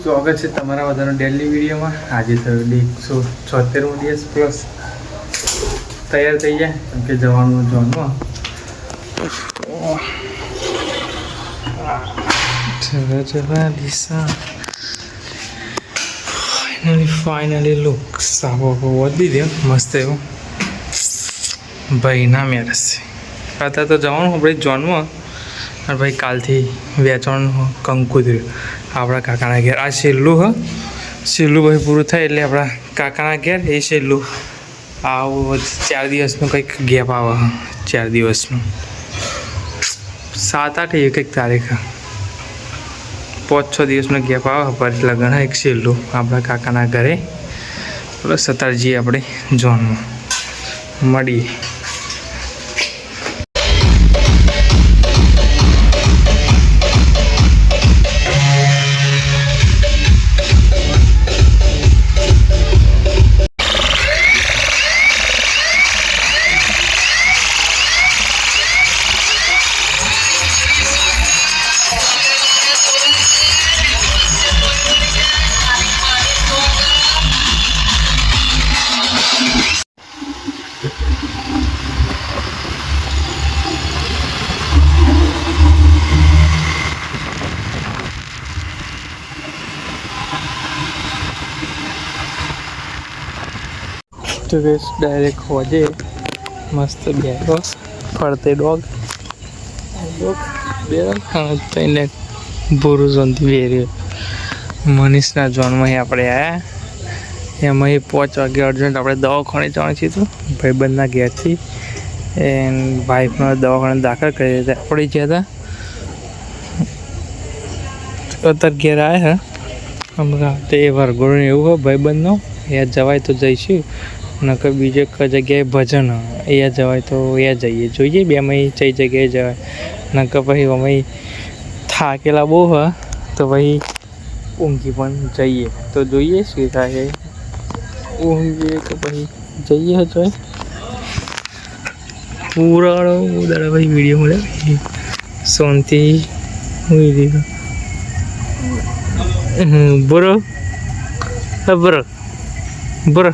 સ્વાગત છે તમારા બધાનો ડેલી વિડીયોમાં। આજે થયો 176મો દિવસ પ્લસ તૈયાર થઈ જાય કેમ કે જવાનું જોનમાં દિશા ફાઇનલી લુક સાબો વધી દે મસ્ત એવું ભાઈ ના મેરેજ છે અત્યારે તો જવાનું આપણે જોનમાં અને ભાઈ કાલથી વેચાણ કંકુ થયું આપણા કાકાના ઘેર આ છેલ્લું છેલ્લું ભાઈ પૂરું થાય એટલે આપણા કાકાના ઘેર એ છેલ્લું આવું 4 દિવસનું કંઈક ગેપ આવે 4 દિવસનું 7-8 એક તારીખ 5-6 દિવસનો ગેપ આવે પછી લગ્ન એક છેલ્લું આપણા કાકાના ઘરે પ્લસ સતારજી આપણે જોનમાં મળીએ। તો ગેસ ડાયરેક્ટ હોજે મસ્ત બેઠો ફરતે ડોગ બે થઈને ભૂરું જોનથી બેર્યો મનીષના જોનમાં આપણે આવ્યા એમાં 5 વાગે અર્જન્ટ આપણે દવાખાને જવાનું છે તો ભાઈબંધના ઘેરથી એ વાઈફનો દવાખાને દાખલ કરી દીધા આપણે ગયા હતા અત્યારે ઘેર આવ્યા હમણાં તે વરઘોડું એવું હોય ભાઈબંધનો એ જવાય તો જઈશું નકર બીજે કઈ જગ્યાએ ભજન એ જવાય તો એ જઈએ જોઈએ બેમાં કઈ જગ્યાએ જવાય નકર પછી અમે થાકેલા બહુ હ તો પછી ઊંઘી પણ જઈએ તો જોઈએ શું થાય ઊંઘીએ તો પછી જઈએ જોઈ પૂરાડો ઉદાડા ભાઈ વિડીયો મળે શાંતિ હોઈ દીધો બરો બરો બરો